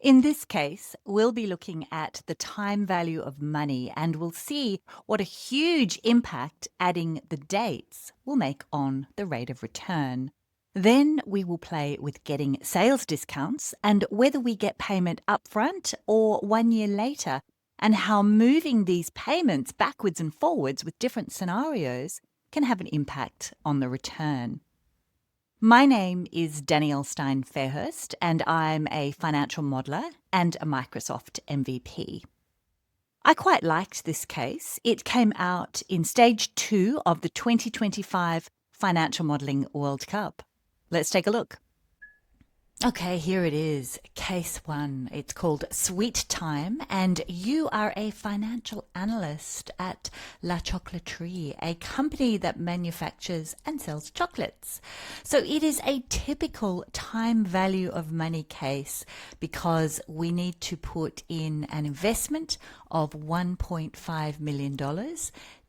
In this case, we'll be looking at the time value of money and we'll see what a huge impact adding the dates will make on the rate of return. Then we will play with getting sales discounts and whether we get payment upfront or 1 year later, and how moving these payments backwards and forwards with different scenarios can have an impact on the return. My name is Danielle Stein Fairhurst, and I'm a financial modeler and a Microsoft MVP. I quite liked this case. It came out in stage 2 of the 2025 Financial Modeling World Cup. Let's take a look. Okay, here it is, case 1. It's called Sweet Time, and you are a financial analyst at La Chocolaterie, a company that manufactures and sells chocolates. So it is a typical time value of money case because we need to put in an investment of $1.5 million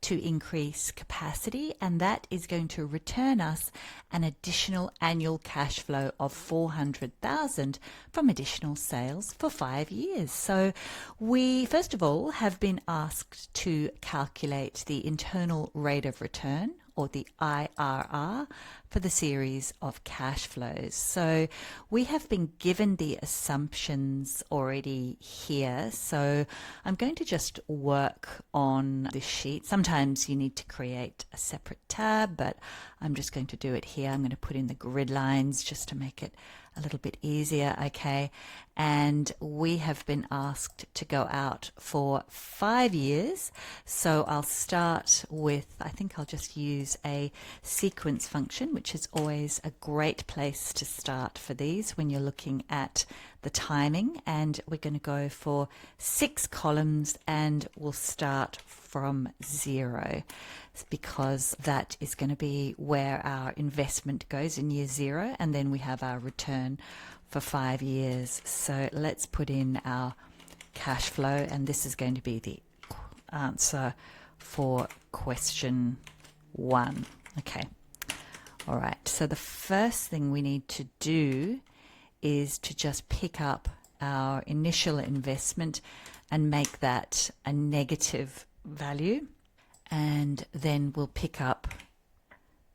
to increase capacity, and that is going to return us an additional annual cash flow of $400,000 from additional sales for 5 years. So we first of all have been asked to calculate the internal rate of return, or the IRR, for the series of cash flows. So we have been given the assumptions already here. So I'm going to just work on this sheet. Sometimes you need to create a separate tab, but I'm just going to do it here. I'm going to put in the grid lines just to make it a little bit easier, okay? And we have been asked to go out for 5 years. So I'll start with, I think I'll just use a sequence function, which is always a great place to start for these when you're looking at the timing. And we're going to go for 6 columns and we'll start from 0 because that is going to be where our investment goes in year 0, and then we have our return for 5 years. So let's put in our cash flow, and this is going to be the answer for question 1. Okay. All right. So the first thing we need to do is to just pick up our initial investment and make that a negative value. And then we'll pick up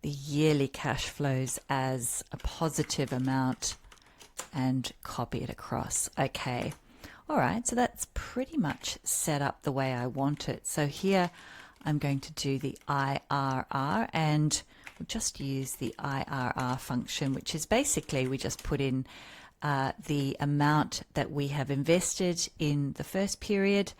the yearly cash flows as a positive amount and copy it across. Okay. All right. So that's pretty much set up the way I want it. So here I'm going to do the IRR, and we'll just use the IRR function, which is basically we just put in the amount that we have invested in the first period,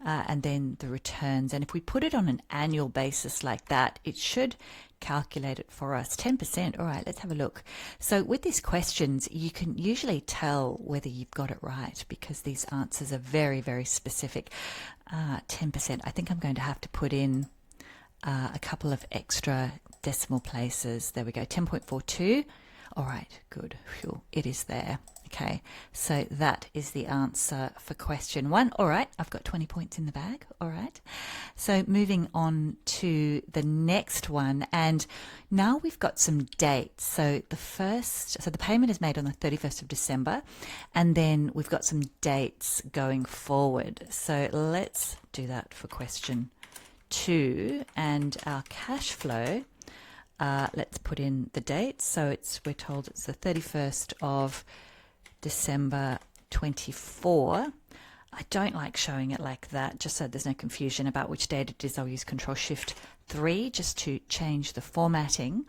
and then the returns. And if we put it on an annual basis like that, it should calculate it for us. 10%. All right, let's have a look. So with these questions, you can usually tell whether you've got it right because these answers are very, very specific. 10%. I think I'm going to have to put in a couple of extra decimal places. There we go. 10.42. All right, good. Phew, it is there. Okay, so that is the answer for question 1. All right, I've got 20 points in the bag. All right, so moving on to the next one, and now we've got some dates. So the payment is made on the 31st of December, and then we've got some dates going forward. So let's do that for question 2, and our cash flow. Let's put in the date. So we're told it's the 31st of December 24. I don't like showing it like that, just so there's no confusion about which date it is. I'll use Control-Shift-3 just to change the formatting.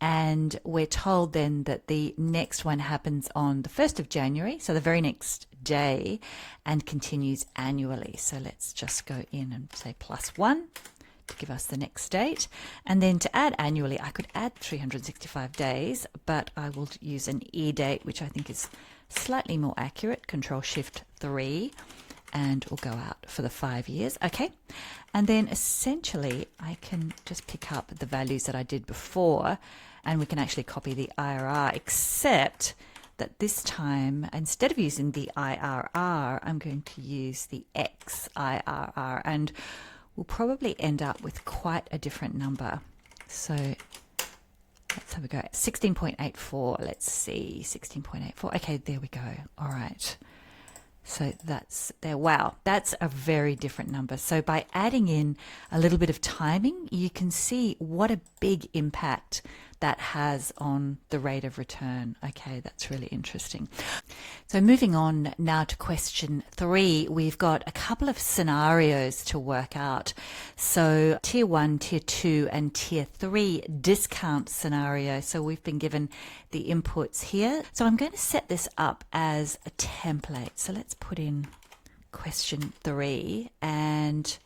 And we're told then that the next one happens on the 1st of January, so the very next day, and continues annually. So let's just go in and say +1 to give us the next date. And then to add annually, I could add 365 days, but I will use an E date, which I think is slightly more accurate. Control-Shift-3, and we'll go out for the 5 years. Okay, and then essentially I can just pick up the values that I did before, and we can actually copy the IRR, except that this time, instead of using the IRR, I'm going to use the XIRR, and we'll probably end up with quite a different number. So let's have a go. 16.84. Let's see. 16.84. Okay, there we go. All right. So that's there. Wow, that's a very different number. So by adding in a little bit of timing, you can see what a big impact that has on the rate of return. Okay, that's really interesting. So moving on now to question 3, we've got a couple of scenarios to work out. So tier 1, tier 2, and tier 3 discount scenario. So we've been given the inputs here. So I'm going to set this up as a template. So let's put in question 3 and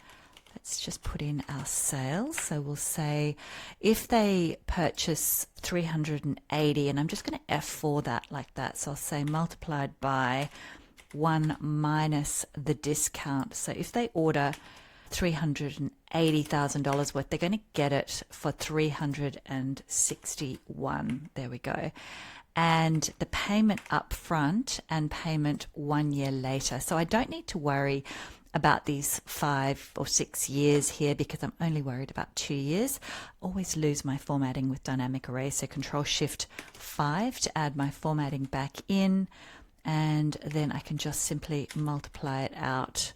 let's just put in our sales. So we'll say if they purchase 380, and I'm just going to F4 that like that. So I'll say multiplied by 1 minus the discount. So if they order $380,000 worth, they're going to get it for 361. There we go. And the payment up front and payment 1 year later. So I don't need to worry about these 5 or 6 years here because I'm only worried about 2 years. Always lose my formatting with dynamic array, so Control Shift 5 to add my formatting back in, and then I can just simply multiply it out,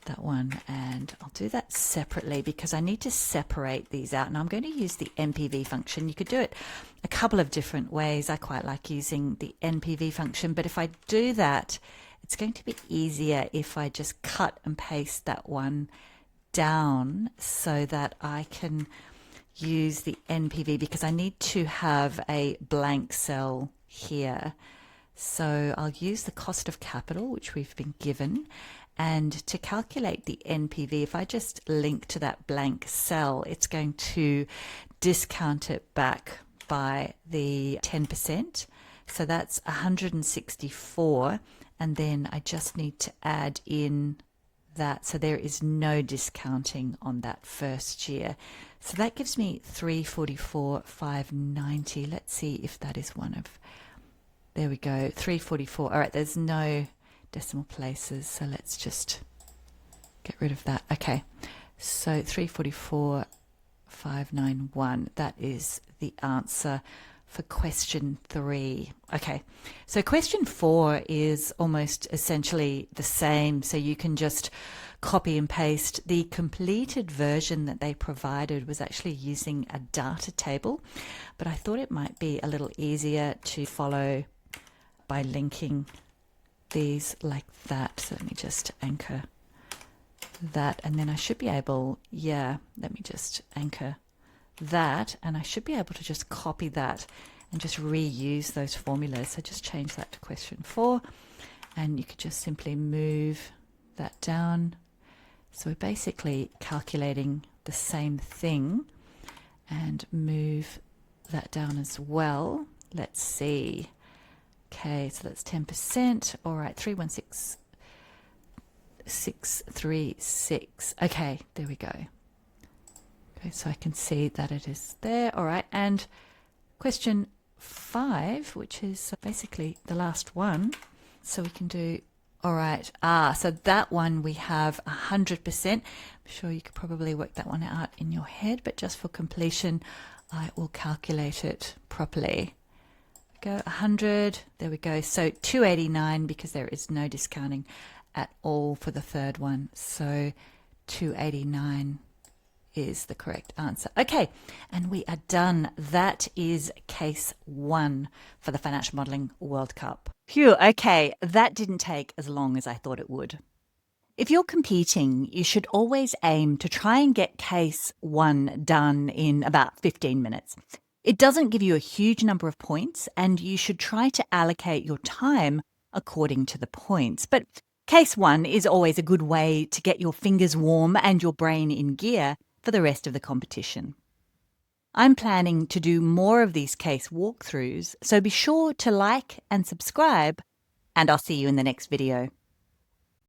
that one, and I'll do that separately because I need to separate these out. And I'm going to use the NPV function. You could do it a couple of different ways. I quite like using the NPV function, but if I do that, it's going to be easier if I just cut and paste that one down so that I can use the NPV because I need to have a blank cell here. So I'll use the cost of capital, which we've been given. And to calculate the NPV, if I just link to that blank cell, it's going to discount it back by the 10%. So that's 164. And then I just need to add in that. So there is no discounting on that first year. So that gives me 344,590. Let's see if that is one of, there we go, 344. All right, there's no decimal places. So let's just get rid of that. Okay, so 344,591. That is the answer for question 3. Okay, so question 4 is almost essentially the same. So you can just copy and paste. The completed version that they provided was actually using a data table, but I thought it might be a little easier to follow by linking these like that. So let me just anchor that, and then I should be able, let me just anchor that, and I should be able to just copy that and just reuse those formulas. So just change that to question 4, and you could just simply move that down. So we're basically calculating the same thing, and move that down as well. Let's see. Okay, so that's 10%. All right, 316,636. Okay, there we go. Okay, so I can see that it is there. All right, and question 5, which is basically the last one. So we can do, all right, so that one we have 100%. I'm sure you could probably work that one out in your head, but just for completion, I will calculate it properly. Go 100, there we go. So 289 because there is no discounting at all for the third one. So 289 is the correct answer. Okay, and we are done. That is case 1 for the Financial Modelling World Cup. Phew, okay, that didn't take as long as I thought it would. If you're competing, you should always aim to try and get case 1 done in about 15 minutes. It doesn't give you a huge number of points, and you should try to allocate your time according to the points. But case 1 is always a good way to get your fingers warm and your brain in gear for the rest of the competition. I'm planning to do more of these case walkthroughs, so be sure to like and subscribe, and I'll see you in the next video.